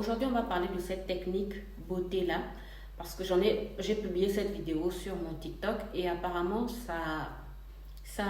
aujourd'hui on va parler de cette technique beauté là parce que j'ai publié cette vidéo sur mon TikTok et apparemment ça, ça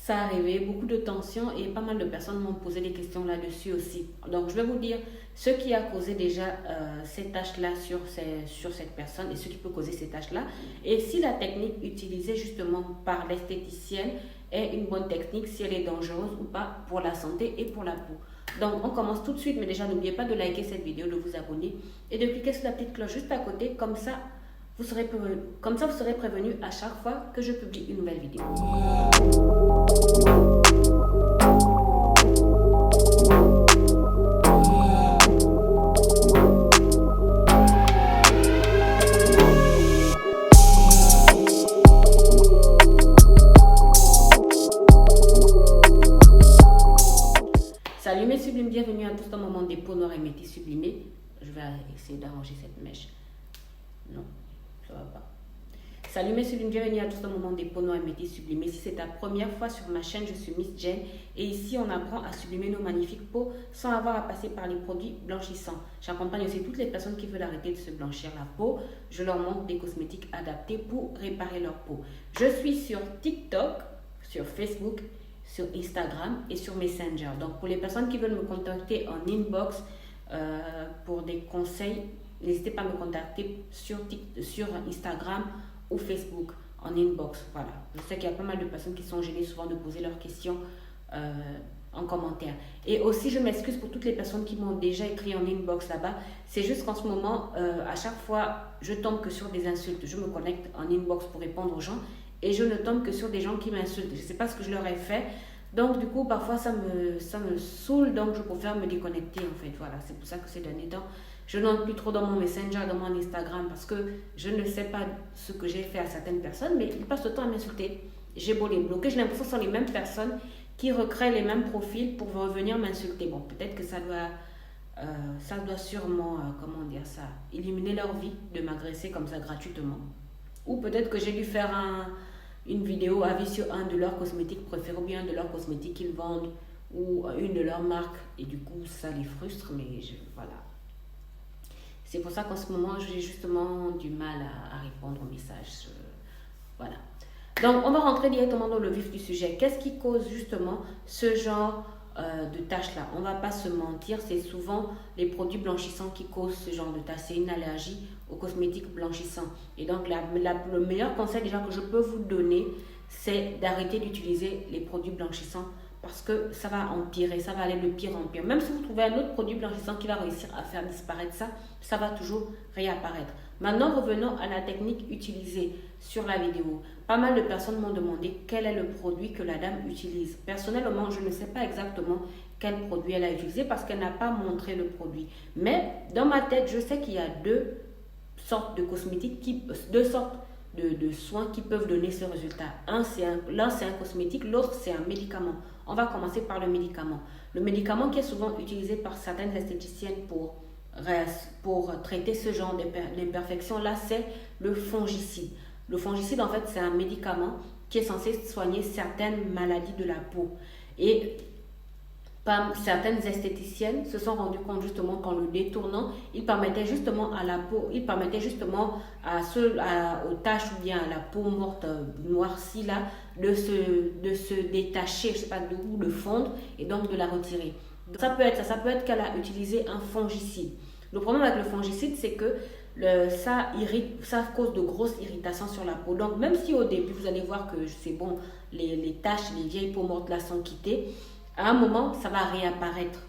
a réveillé beaucoup de tensions et pas mal de personnes m'ont posé des questions là-dessus aussi. Donc je vais vous dire ce qui a causé déjà ces taches-là sur cette personne et ce qui peut causer ces taches-là. Et si la technique utilisée justement par l'esthéticienne est une bonne technique, si elle est dangereuse ou pas pour la santé et pour la peau. Donc on commence tout de suite, mais déjà n'oubliez pas de liker cette vidéo, de vous abonner et de cliquer sur la petite cloche juste à côté, comme ça vous serez prévenu à chaque fois que je publie une nouvelle vidéo. Salut mes sublimes, bienvenue à tous dans mon moment des peaux noires et métis sublimées. Je vais essayer d'arranger cette mèche. Non, ça va pas. Salut mes sublimes, bienvenue à tous dans mon moment des peaux noires et métis sublimées. Si c'est ta première fois sur ma chaîne, je suis Miss Jen et ici on apprend à sublimer nos magnifiques peaux sans avoir à passer par les produits blanchissants. J'accompagne aussi toutes les personnes qui veulent arrêter de se blanchir la peau. Je leur montre des cosmétiques adaptés pour réparer leur peau. Je suis sur TikTok, sur Facebook, sur Instagram et sur Messenger. Donc pour les personnes qui veulent me contacter en inbox pour des conseils, n'hésitez pas à me contacter sur Instagram ou Facebook en inbox. Voilà. Je sais qu'il y a pas mal de personnes qui sont gênées souvent de poser leurs questions en commentaire. Et aussi je m'excuse pour toutes les personnes qui m'ont déjà écrit en inbox là-bas. C'est juste qu'en ce moment, à chaque fois, je tombe que sur des insultes. Je me connecte en inbox pour répondre aux gens. Et je ne tombe que sur des gens qui m'insultent. Je ne sais pas ce que je leur ai fait. Donc, du coup, parfois, ça me saoule. Donc, je préfère me déconnecter, en fait. Voilà, c'est pour ça que ces derniers temps, je n'entre plus trop dans mon Messenger, dans mon Instagram. Parce que je ne sais pas ce que j'ai fait à certaines personnes. Mais ils passent le temps à m'insulter. J'ai beau les bloquer. J'ai l'impression que ce sont les mêmes personnes qui recréent les mêmes profils pour revenir m'insulter. Bon, peut-être que ça doit sûrement, éliminer leur vie de m'agresser comme ça gratuitement. Ou peut-être que j'ai dû faire une vidéo avis sur un de leurs cosmétiques préférés ou bien de leurs cosmétiques qu'ils vendent ou une de leurs marques et du coup ça les frustre, mais voilà. C'est pour ça qu'en ce moment j'ai justement du mal à répondre aux messages. Voilà. Donc on va rentrer directement dans le vif du sujet. Qu'est-ce qui cause justement ce genre de taches là? On va pas se mentir, c'est souvent les produits blanchissants qui causent ce genre de taches. C'est une allergie aux cosmétiques blanchissants. Et donc le meilleur conseil déjà que je peux vous donner, c'est d'arrêter d'utiliser les produits blanchissants parce que ça va empirer, ça va aller de pire en pire. Même si vous trouvez un autre produit blanchissant qui va réussir à faire disparaître ça, ça va toujours réapparaître. Maintenant, revenons à la technique utilisée sur la vidéo. Pas mal de personnes m'ont demandé quel est le produit que la dame utilise. Personnellement, je ne sais pas exactement quel produit elle a utilisé parce qu'elle n'a pas montré le produit. Mais dans ma tête, je sais qu'il y a deux sortes de cosmétiques, deux sortes de soins qui peuvent donner ce résultat. L'un c'est un cosmétique, l'autre c'est un médicament. On va commencer par le médicament. Le médicament qui est souvent utilisé par certaines esthéticiennes pour traiter ce genre d'imperfection là, c'est le fongicide. Le fongicide en fait c'est un médicament qui est censé soigner certaines maladies de la peau. Et certaines esthéticiennes se sont rendues compte justement qu'en le détournant, il permettait justement à la peau, il permettait justement aux taches ou bien à la peau morte noircie là de se détacher, je sais pas d'où, de fondre et donc de la retirer. Donc, ça peut être qu'elle a utilisé un fongicide. Le problème avec le fongicide, c'est que ça cause de grosses irritations sur la peau. Donc même si au début vous allez voir que c'est bon, les taches, les vieilles peaux mortes là sont quittées, à un moment, ça va réapparaître.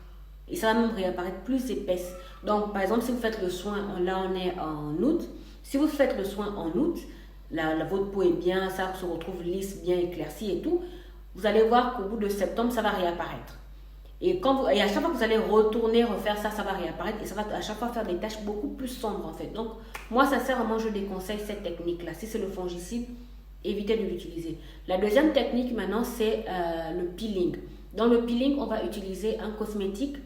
Et ça va même réapparaître plus épaisse. Donc, par exemple, si vous faites le soin, là on est en août. Si vous faites le soin en août, votre peau est bien, ça se retrouve lisse, bien éclaircie et tout. Vous allez voir qu'au bout de septembre, ça va réapparaître. Et à chaque fois que vous allez retourner, refaire ça, ça va réapparaître. Et ça va à chaque fois faire des taches beaucoup plus sombres en fait. Donc, moi, sincèrement, je déconseille cette technique-là. Si c'est le fongicide, évitez de l'utiliser. La deuxième technique maintenant, c'est le peeling. Dans le peeling, on va utiliser un cosmétique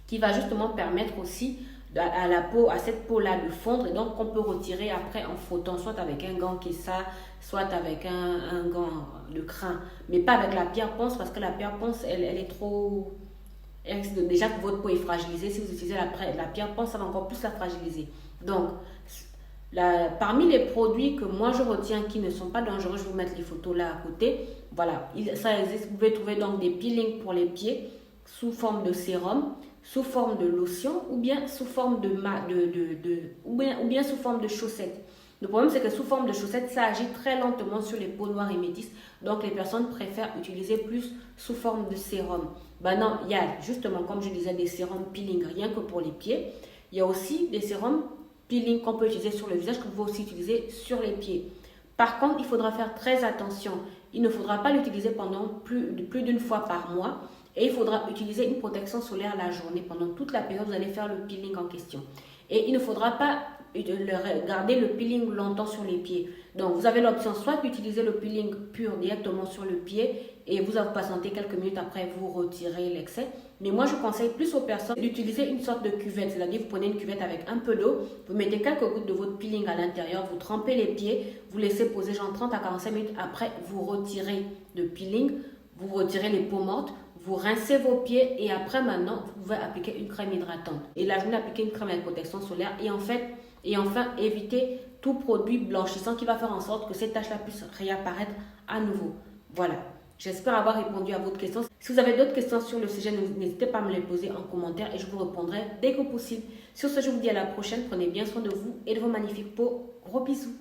qui va justement permettre aussi à la peau, à cette peau-là de fondre et donc qu'on peut retirer après en frottant, soit avec un gant qui est ça, soit avec un gant de crin, mais pas avec la pierre ponce parce que la pierre ponce, elle est trop Et déjà que votre peau est fragilisée, si vous utilisez la pierre ponce, ça va encore plus la fragiliser. Donc, parmi les produits que moi je retiens qui ne sont pas dangereux, je vais vous mettre les photos là à côté. Voilà, ça existe. Vous pouvez trouver donc des peelings pour les pieds sous forme de sérum, sous forme de lotion ou bien sous forme ou bien sous forme de chaussettes. Le problème, c'est que sous forme de chaussettes, ça agit très lentement sur les peaux noires et métisses. Donc, les personnes préfèrent utiliser plus sous forme de sérum. Non, il y a justement, comme je disais, des sérums peeling rien que pour les pieds. Il y a aussi des sérums peeling qu'on peut utiliser sur le visage, que vous pouvez aussi utiliser sur les pieds. Par contre, il faudra faire très attention. Il ne faudra pas l'utiliser pendant plus d'une fois par mois. Et il faudra utiliser une protection solaire la journée. Pendant toute la période, vous allez faire le peeling en question. Et il ne faudra pas garder le peeling longtemps sur les pieds. Donc, vous avez l'option soit d'utiliser le peeling pur directement sur le pied et vous patienter quelques minutes après, vous retirez l'excès. Mais moi, je conseille plus aux personnes d'utiliser une sorte de cuvette. C'est-à-dire, vous prenez une cuvette avec un peu d'eau, vous mettez quelques gouttes de votre peeling à l'intérieur, vous trempez les pieds, vous laissez poser genre 30 à 45 minutes. Après, vous retirez le peeling, vous retirez les peaux mortes, vous rincez vos pieds et après, maintenant, vous pouvez appliquer une crème hydratante. Et la journée, appliquer une crème avec protection solaire et enfin, éviter tout produit blanchissant qui va faire en sorte que ces taches-là puissent réapparaître à nouveau. Voilà. J'espère avoir répondu à votre question. Si vous avez d'autres questions sur le sujet, n'hésitez pas à me les poser en commentaire et je vous répondrai dès que possible. Sur ce, je vous dis à la prochaine. Prenez bien soin de vous et de vos magnifiques peaux. Gros bisous.